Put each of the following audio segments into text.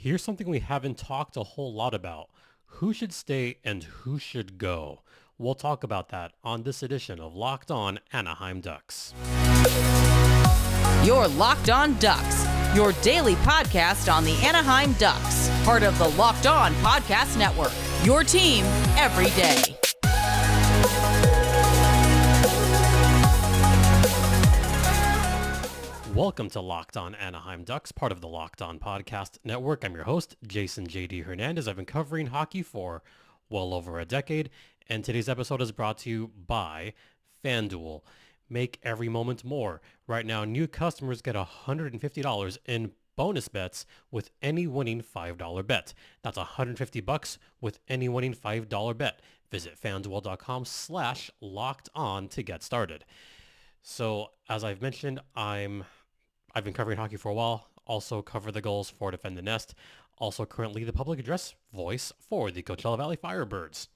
Here's something we haven't talked a whole lot about. Who should stay and who should go? We'll talk about that on this edition of Locked On Anaheim Ducks. You're Locked On Ducks, your daily podcast on the Anaheim Ducks, part of the Locked On Podcast Network, your team every day. Welcome to Locked On Anaheim Ducks, part of the Locked On Podcast Network. I'm your host, Jason J.D. Hernandez. I've been covering hockey for well over a decade, and today's episode is brought to you by FanDuel. Make every moment more. Right now, new customers get $150 in bonus bets with any winning $5 bet. That's $150 with any winning $5 bet. Visit FanDuel.com/locked-on to get started. So, as I've mentioned, I've been covering hockey for a while, also cover the goals for Defend the Nest, also currently the public address voice for the Coachella Valley Firebirds.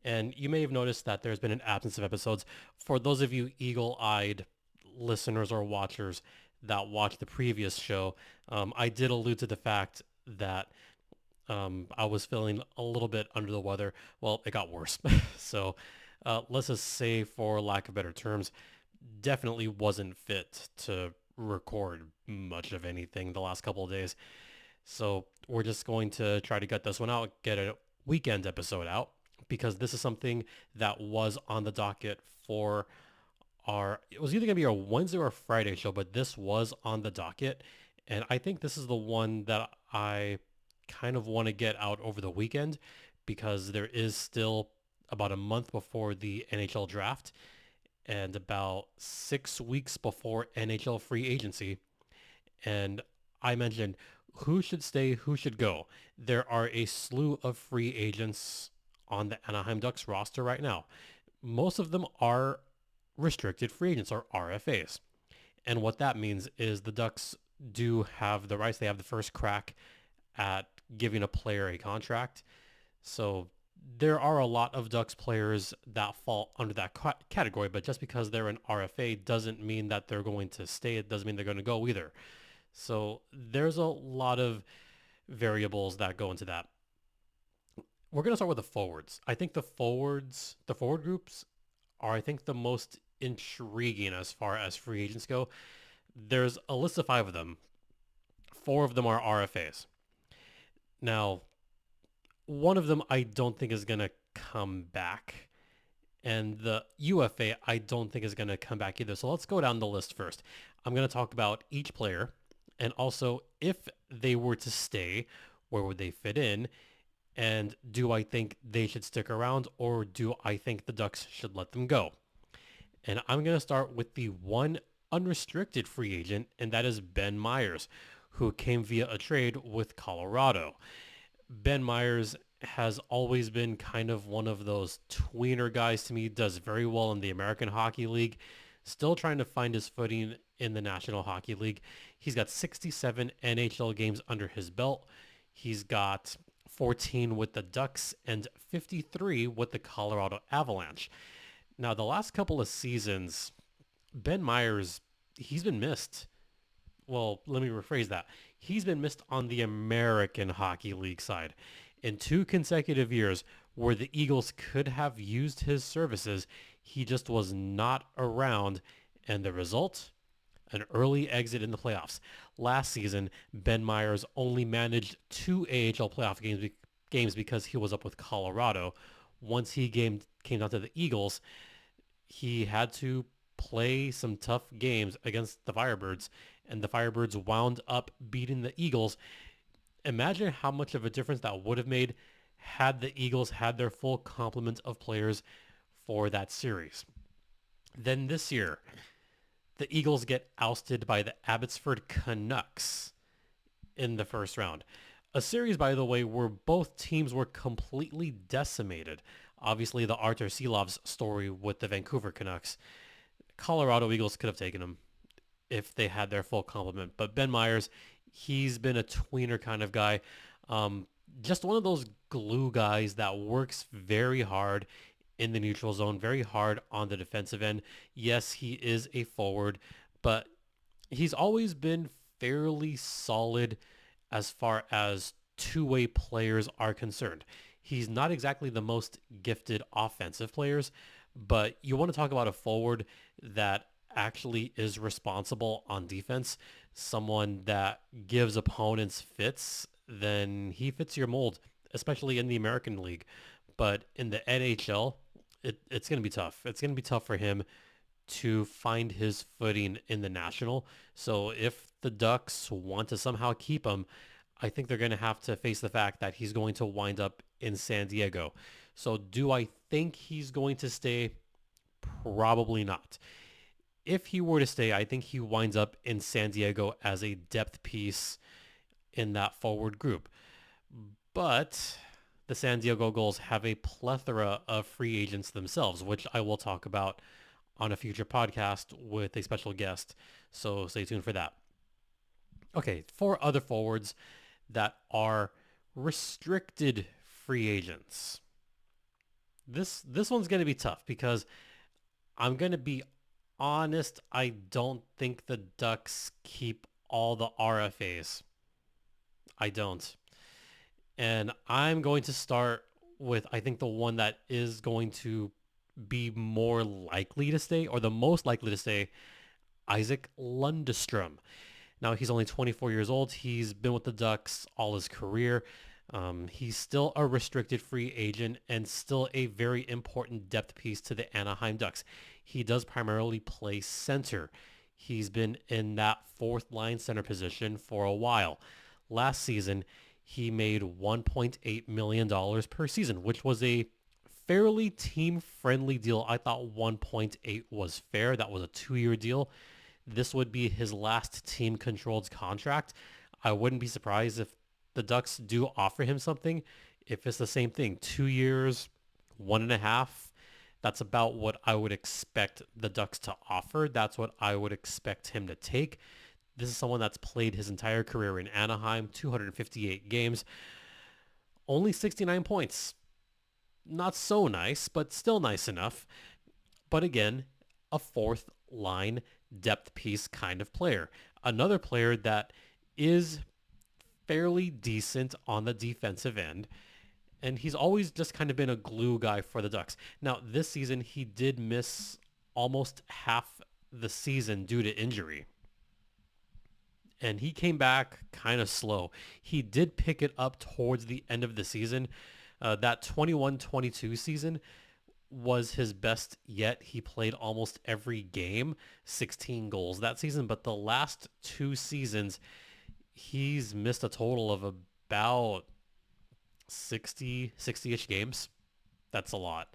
And you may have noticed that there's been an absence of episodes. For those of you eagle-eyed listeners or watchers that watched the previous show, I did allude to the fact that I was feeling a little bit under the weather. Well, it got worse. So let's just say, for lack of better terms, definitely wasn't fit to record much of anything the last couple of days. So we're just going to try to gut this one out, get a weekend episode out, because this is something that was on the docket for it was either going to be our Wednesday or Friday show, but this was on the docket. And I think this is the one that I kind of want to get out over the weekend, because there is still about a month before the NHL draft and about 6 weeks before NHL free agency. And I mentioned who should stay, who should go. There are a slew of free agents on the Anaheim Ducks roster right now. Most of them are restricted free agents, or RFAs. And what that means is the Ducks do have the rights. They have the first crack at giving a player a contract. So there are a lot of Ducks players that fall under that category, but just because they're an RFA doesn't mean that they're going to stay. It doesn't mean they're going to go either. So there's a lot of variables that go into that. We're going to start with the forwards. I think the forward groups are, I think, the most intriguing as far as free agents go. There's a list of 5 of them. 4 of them are RFAs. Now, one of them I don't think is going to come back. And the UFA I don't think is going to come back either. So let's go down the list first. I'm going to talk about each player, and also if they were to stay, where would they fit in? And do I think they should stick around, or do I think the Ducks should let them go? And I'm going to start with the one unrestricted free agent, and that is Ben Meyers, who came via a trade with Colorado. Ben Meyers has always been kind of one of those tweener guys to me, does very well in the American Hockey League, still trying to find his footing in the National Hockey League. He's got 67 NHL games under his belt. He's got 14 with the Ducks and 53 with the Colorado Avalanche. Now, the last couple of seasons, Ben Meyers, he's been missed. Well, let me rephrase that. He's been missed on the American Hockey League side. In 2 consecutive years where the Eagles could have used his services, he just was not around. And the result? An early exit in the playoffs. Last season, Ben Meyers only managed 2 AHL playoff games because he was up with Colorado. Once he came down to the Eagles, he had to play some tough games against the Firebirds, and the Firebirds wound up beating the Eagles. Imagine how much of a difference that would have made had the Eagles had their full complement of players for that series. Then this year, the Eagles get ousted by the Abbotsford Canucks in the first round. A series, by the way, where both teams were completely decimated. Obviously, the Artur Silov's story with the Vancouver Canucks. Colorado Eagles could have taken him if they had their full complement. But Ben Meyers, he's been a tweener kind of guy. Just one of those glue guys that works very hard in the neutral zone, very hard on the defensive end. Yes, he is a forward, but he's always been fairly solid as far as two-way players are concerned. He's not exactly the most gifted offensive players, but you want to talk about a forward that actually is responsible on defense, someone that gives opponents fits, then he fits your mold, especially in the American League. But in the NHL, it's going to be tough. It's going to be tough for him to find his footing in the national. So if the Ducks want to somehow keep him, I think they're going to have to face the fact that he's going to wind up in San Diego. So do I think he's going to stay? Probably not. If he were to stay, I think he winds up in San Diego as a depth piece in that forward group. But the San Diego Gulls have a plethora of free agents themselves, which I will talk about on a future podcast with a special guest. So stay tuned for that. Okay, 4 other forwards that are restricted free agents. This one's going to be tough because I'm going to be honest, I don't think the Ducks keep all the RFAs. I don't. And I'm going to start with, I think, the one that is going to be more likely to stay, or the most likely to stay, Isac Lundestrom. Now, he's only 24 years old. He's been with the Ducks all his career. He's still a restricted free agent and still a very important depth piece to the Anaheim Ducks. He does primarily play center. He's been in that fourth line center position for a while. Last season, he made $1.8 million per season, which was a fairly team-friendly deal. I thought 1.8 was fair. That was a 2-year deal. This would be his last team-controlled contract. I wouldn't be surprised if the Ducks do offer him something. If it's the same thing, 2 years, 1.5, that's about what I would expect the Ducks to offer. That's what I would expect him to take. This is someone that's played his entire career in Anaheim, 258 games, only 69 points. Not so nice, but still nice enough. But again, a fourth line depth piece kind of player. Another player that is fairly decent on the defensive end, and he's always just kind of been a glue guy for the Ducks. Now, this season, he did miss almost half the season due to injury. And he came back kind of slow. He did pick it up towards the end of the season. That 21-22 season was his best yet. He played almost every game, 16 goals that season. But the last 2 seasons, he's missed a total of about 60-ish games. That's a lot.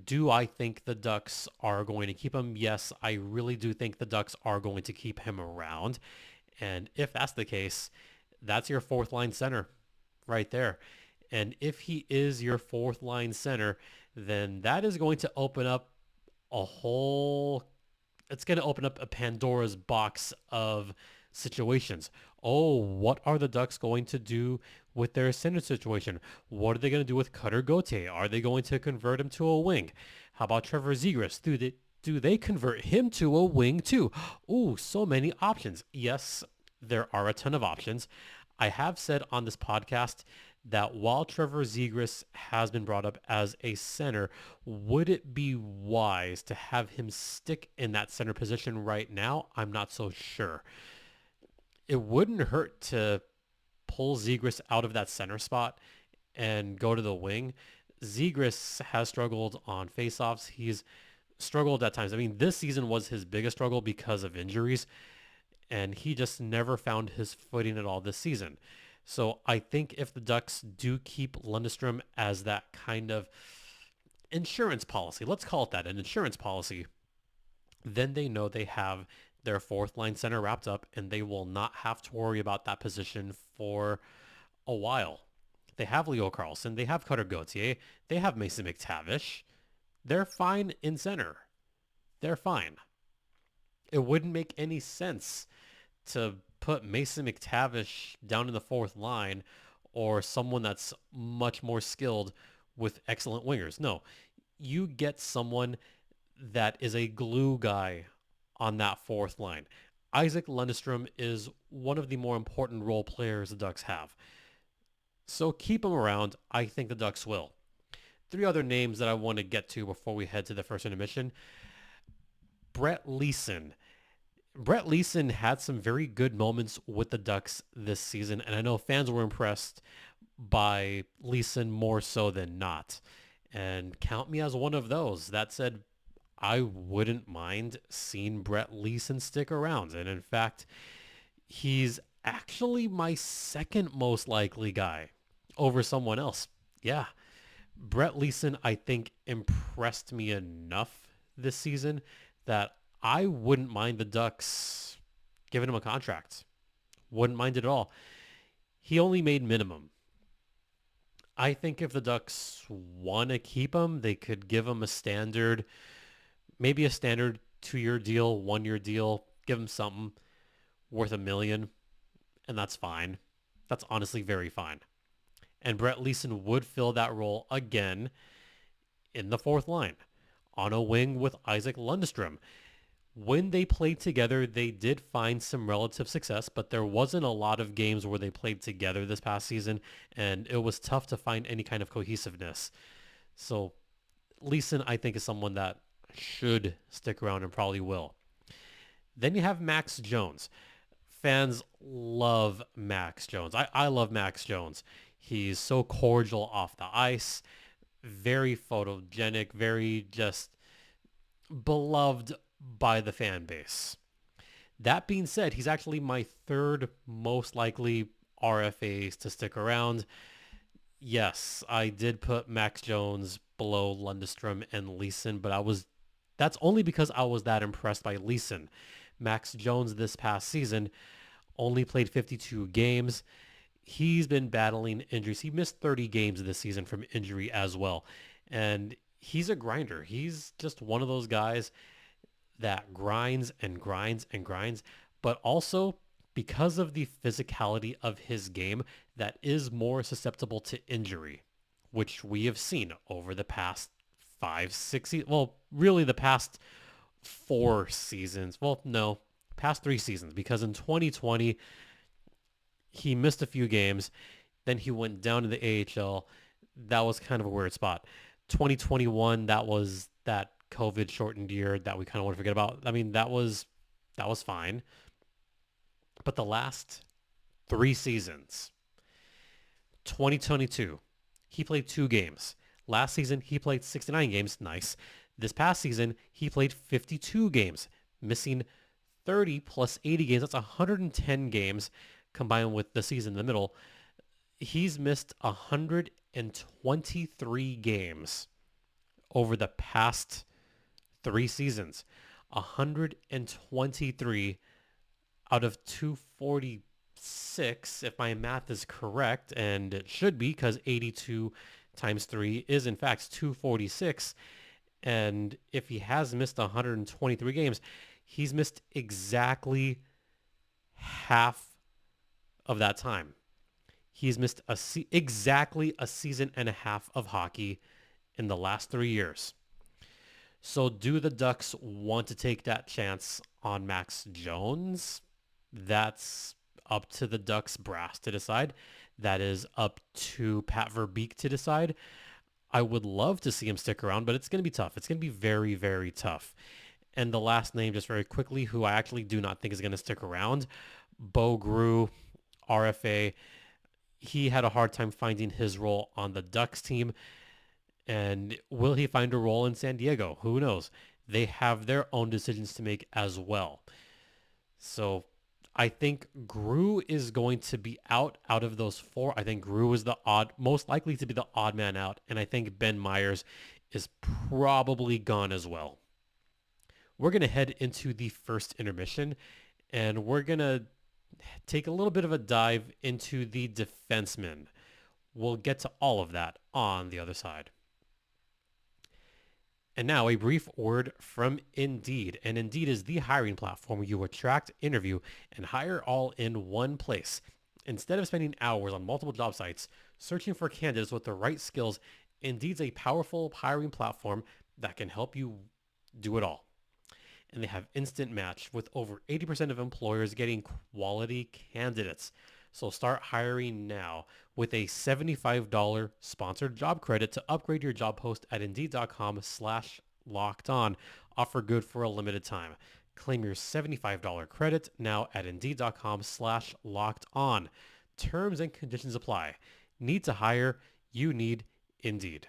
Do I think the Ducks are going to keep him? Yes, I really do think the Ducks are going to keep him around. And if that's the case, that's your fourth line center right there. And if he is your fourth line center, then that is going to open up it's going to open up a Pandora's box of situations. Oh, what are the Ducks going to do with their center situation? What are they going to do with Cutter Gauthier? Are they going to convert him to a wing? How about Trevor Zegras? Do they convert him to a wing too? Ooh, so many options. Yes, there are a ton of options. I have said on this podcast that while Trevor Zegras has been brought up as a center, would it be wise to have him stick in that center position right now? I'm not so sure. It wouldn't hurt to pull Zegras out of that center spot and go to the wing. Zegras has struggled on faceoffs. He's struggled at times. I mean, this season was his biggest struggle because of injuries, and he just never found his footing at all this season. So I think if the Ducks do keep Lundestrom as that kind of insurance policy, let's call it that, an insurance policy, then they know they have their fourth line center wrapped up and they will not have to worry about that position for a while. They have Leo Carlson. They have Cutter Gauthier. They have Mason McTavish. They're fine in center. They're fine. It wouldn't make any sense to put Mason McTavish down in the fourth line or someone that's much more skilled with excellent wingers. No, you get someone that is a glue guy on that fourth line. Isac Lundestrom is one of the more important role players the Ducks have. So keep him around. I think the Ducks will. Three other names that I want to get to before we head to the first intermission. Brett Leeson. Brett Leeson had some very good moments with the Ducks this season, and I know fans were impressed by Leeson more so than not. And count me as one of those. That said, I wouldn't mind seeing Brett Leeson stick around. And in fact, he's actually my second most likely guy over someone else. Yeah, Brett Leeson, I think, impressed me enough this season that I wouldn't mind the Ducks giving him a contract. Wouldn't mind it at all. He only made minimum. I think if the Ducks want to keep him, they could give him a standard, maybe a standard 2-year deal, 1-year deal, give him something worth $1 million, and that's fine. That's honestly very fine. And Brett Leeson would fill that role again in the fourth line on a wing with Isac Lundestrom. When they played together, they did find some relative success, but there wasn't a lot of games where they played together this past season, and it was tough to find any kind of cohesiveness. So Leeson, I think, is someone that should stick around and probably will. Then you have Max Jones. Fans love Max Jones. I love Max Jones. He's so cordial off the ice, very photogenic, very just beloved by the fan base. That being said, he's actually my third most likely RFAs to stick around. Yes, I did put Max Jones below Lundestrom and Leeson, but that's only because I was that impressed by Leeson. Max Jones this past season only played 52 games. He's been battling injuries. He missed 30 games this season from injury as well. And he's a grinder. He's just one of those guys that grinds and grinds and grinds, but also because of the physicality of his game, that is more susceptible to injury, which we have seen over the past 5-6 well, really the past 4 seasons. Well, no, past 3 seasons, because in 2020 he missed a few games, then he went down to the AHL. That was kind of a weird spot. 2021, that was that COVID shortened year that we kind of want to forget about. I mean, that was fine. But the last 3 seasons, 2022, he played 2 games. Last season, he played 69 games. Nice. This past season, he played 52 games, missing 30 plus 80 games. That's 110 games combined with the season in the middle. He's missed 123 games over the past 3 seasons. 123 out of 246, if my math is correct, and it should be because 82 times 3 is in fact 246. And if he has missed 123 games, he's missed exactly half of that time. He's missed exactly a season and a half of hockey in the last 3 years. So do the Ducks want to take that chance on Max Jones? That's up to the Ducks brass to decide. That is up to Pat Verbeek to decide. I would love to see him stick around, but it's going to be tough. It's going to be very, very tough. And the last name, just very quickly, who I actually do not think is going to stick around, Bo Grew, RFA. He had a hard time finding his role on the Ducks team. And will he find a role in San Diego? Who knows? They have their own decisions to make as well. So I think Grew is going to be out of those 4. I think Grew is most likely to be the odd man out. And I think Ben Myers is probably gone as well. We're going to head into the first intermission, and we're going to take a little bit of a dive into the defensemen. We'll get to all of that on the other side. And now a brief word from Indeed. And Indeed is the hiring platform where you attract, interview, and hire all in one place. Instead of spending hours on multiple job sites searching for candidates with the right skills, Indeed's a powerful hiring platform that can help you do it all. And they have instant match with over 80% of employers getting quality candidates. So start hiring now with a $75 sponsored job credit to upgrade your job post at Indeed.com/locked on. Offer good for a limited time. Claim your $75 credit now at Indeed.com/locked on. Terms and conditions apply. Need to hire? You need Indeed.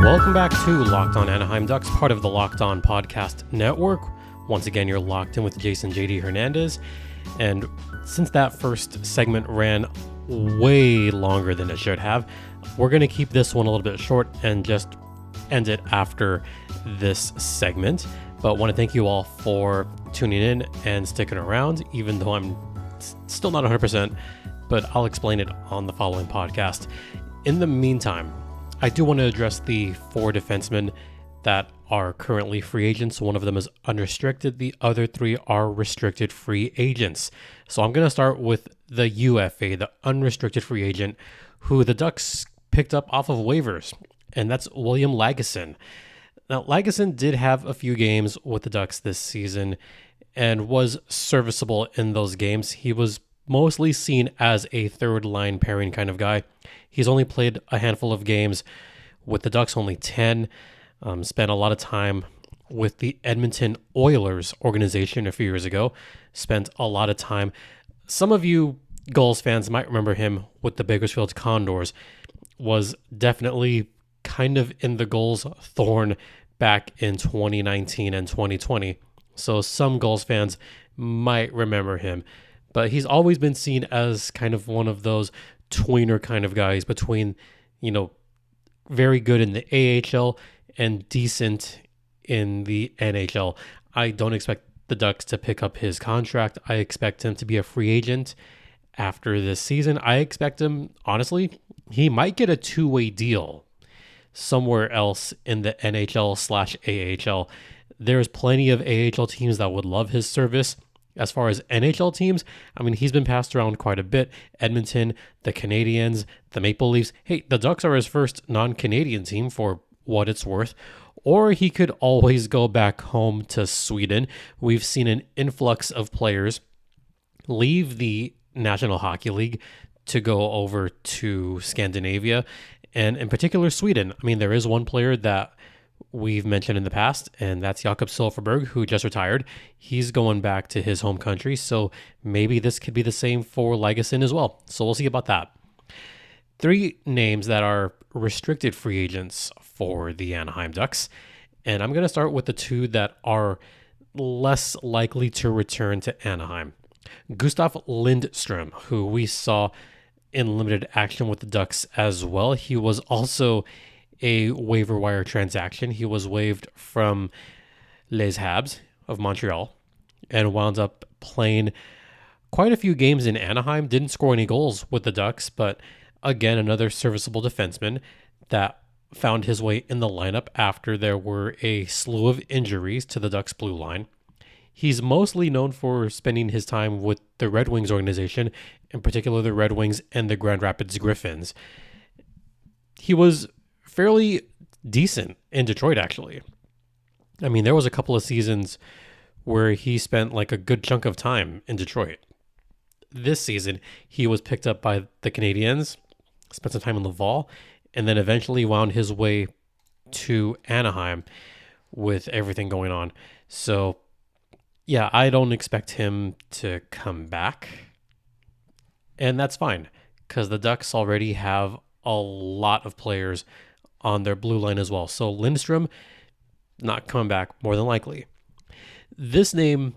Welcome back to Locked On Anaheim Ducks, part of the Locked On Podcast Network. Once again, you're locked in with Jason JD Hernandez. And since that first segment ran way longer than it should have, we're going to keep this one a little bit short and just end it after this segment. But want to thank you all for tuning in and sticking around, even though I'm still not 100%, but I'll explain it on the following podcast. In the meantime, I do want to address the 4 defensemen that are currently free agents. One of them is unrestricted. The other 3 are restricted free agents. So I'm going to start with the UFA, the unrestricted free agent, who the Ducks picked up off of waivers, and that's William Lagesson. Now, Lagesson did have a few games with the Ducks this season and was serviceable in those games. He was mostly seen as a third-line pairing kind of guy. He's only played a handful of games with the Ducks, only 10. Spent a lot of time with the Edmonton Oilers organization a few years ago. Spent a lot of time. Some of you Gulls fans might remember him with the Bakersfield Condors. Was definitely kind of in the Gulls' thorn back in 2019 and 2020. So some Gulls fans might remember him. But he's always been seen as kind of one of those tweener kind of guys between, very good in the AHL and decent in the NHL. I don't expect the Ducks to pick up his contract. I expect him to be a free agent after this season. I expect him, honestly, he might get a 2-way deal somewhere else in the NHL/AHL. There's plenty of AHL teams that would love his service. As far as NHL teams, he's been passed around quite a bit. Edmonton, the Canadiens, the Maple Leafs. Hey, the Ducks are his first non-Canadian team for what it's worth. Or he could always go back home to Sweden. We've seen an influx of players leave the National Hockey League to go over to Scandinavia, and in particular Sweden. There is one player that we've mentioned in the past, and that's Jakob Silfverberg, who just retired. He's going back to his home country, so maybe this could be the same for Lagesson as well. So we'll see about that. 3 names that are restricted free agents for the Anaheim Ducks, and I'm going to start with the 2 that are less likely to return to Anaheim. Gustav Lundestrom, who we saw in limited action with the Ducks as well. He was also a waiver wire transaction. He was waived from Les Habs of Montreal and wound up playing quite a few games in Anaheim. Didn't score any goals with the Ducks, but again, another serviceable defenseman that found his way in the lineup after there were a slew of injuries to the Ducks blue line. He's mostly known for spending his time with the Red Wings organization, in particular the Red Wings and the Grand Rapids Griffins. He was fairly decent in Detroit, actually. There was a couple of seasons where he spent like a good chunk of time in Detroit. This season, he was picked up by the Canadiens, spent some time in Laval, and then eventually wound his way to Anaheim with everything going on. So, yeah, I don't expect him to come back. And that's fine, because the Ducks already have a lot of players on their blue line as well. So Lundestrom, not coming back, more than likely. This name,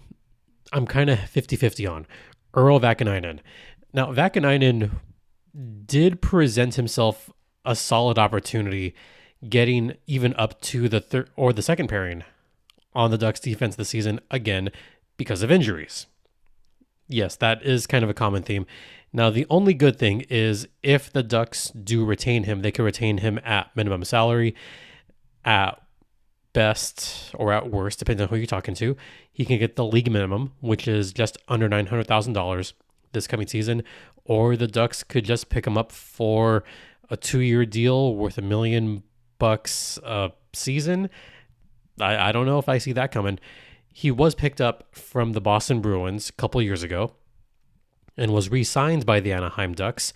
I'm kind of 50-50 on. Earl Vakanainen. Now, Vakanainen did present himself a solid opportunity getting even up to the third or the second pairing on the Ducks defense this season, again, because of injuries. Yes, that is kind of a common theme. Now, the only good thing is if the Ducks do retain him, they can retain him at minimum salary. At best or at worst, depending on who you're talking to, he can get the league minimum, which is just under $900,000 this coming season, or the Ducks could just pick him up for a 2-year deal worth $1 million bucks a season. I don't know if I see that coming. He was picked up from the Boston Bruins a couple years ago and was re-signed by the Anaheim Ducks.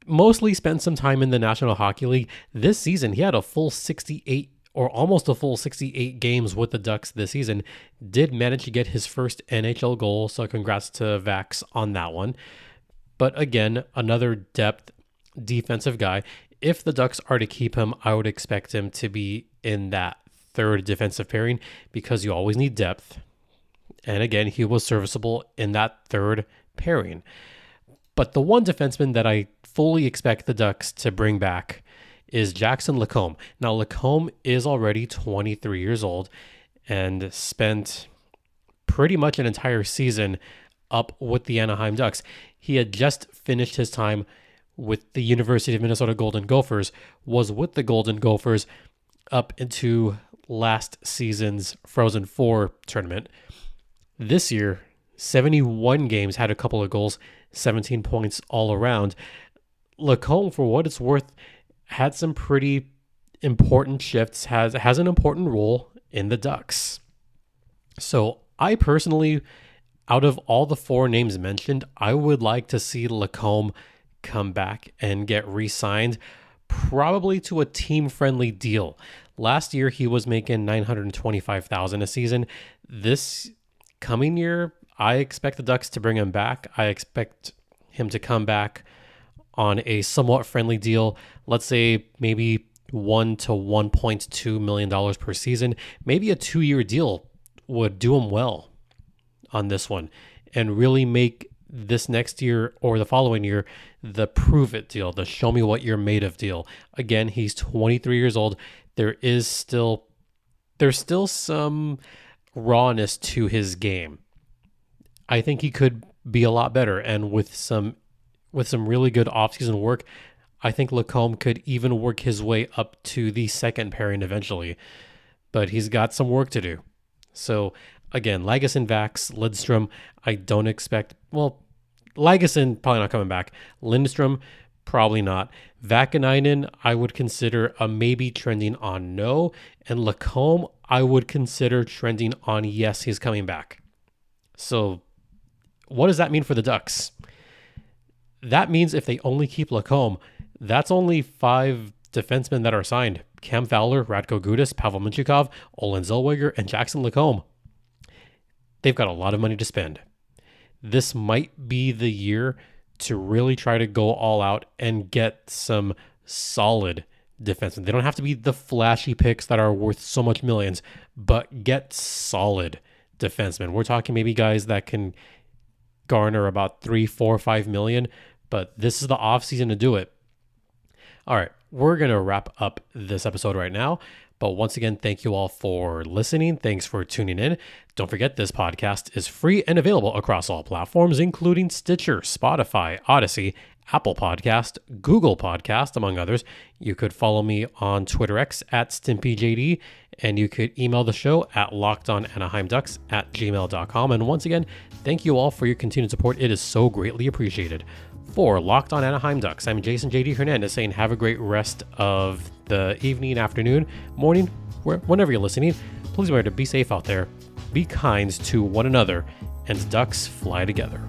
Mostly spent some time in the National Hockey League. This season, he had a full 68 or almost a full 68 games with the Ducks this season. Did manage to get his first NHL goal, so congrats to Vax on that one. But again, another depth defensive guy. If the Ducks are to keep him, I would expect him to be in that third defensive pairing because you always need depth. And again, he was serviceable in that third pairing. But the one defenseman that I fully expect the Ducks to bring back is Jackson LaCombe. Now, LaCombe is already 23 years old and spent pretty much an entire season up with the Anaheim Ducks. He had just finished his time with the University of Minnesota Golden Gophers, was with the Golden Gophers up into last season's Frozen Four tournament. This year, 71 games, had a couple of goals, 17 points all around. LaCombe, for what it's worth, had some pretty important shifts, has an important role in the Ducks. So I personally, out of all the four names mentioned, I would like to see LaCombe come back and get re-signed, probably to a team-friendly deal. Last year, he was making $925,000 a season. This coming year, I expect the Ducks to bring him back. I expect him to come back on a somewhat friendly deal. Let's say maybe $1 to $1.2 million per season. Maybe a 2-year deal would do him well on this one and really make this next year or the following year the prove it deal, the show me what you're made of deal. Again, he's 23 years old. There's still some rawness to his game. I think he could be a lot better, and with some really good offseason work, I think LaCombe could even work his way up to the second pairing eventually. But he's got some work to do. So again, Lagesson, Vax, Lundestrom, I don't expect. Well, Lagesson probably not coming back. Lundestrom, probably not. Vakanainen, I would consider a maybe trending on no. And LaCombe, I would consider trending on yes, he's coming back. So what does that mean for the Ducks? That means if they only keep LaCombe, that's only 5 defensemen that are signed. Cam Fowler, Radko Gudas, Pavel Mintyukov, Olen Zellweger, and Jackson LaCombe. They've got a lot of money to spend. This might be the year to really try to go all out and get some solid defensemen. They don't have to be the flashy picks that are worth so much millions, but get solid defensemen. We're talking maybe guys that can garner about 3, 4, 5 million, but this is the offseason to do it. All right, we're going to wrap up this episode right now. But once again, thank you all for listening. Thanks for tuning in. Don't forget, this podcast is free and available across all platforms, including Stitcher, Spotify, Odyssey, Apple Podcast, Google Podcast, among others. You could follow me on Twitter X at StimpyJD, and you could email the show at lockedonanaheimducks@gmail.com. And once again, thank you all for your continued support. It is so greatly appreciated. For Locked On Anaheim Ducks, I'm Jason JD Hernandez saying have a great rest of the evening, afternoon, morning, whenever you're listening. Please remember to be safe out there, be kind to one another, and Ducks fly together.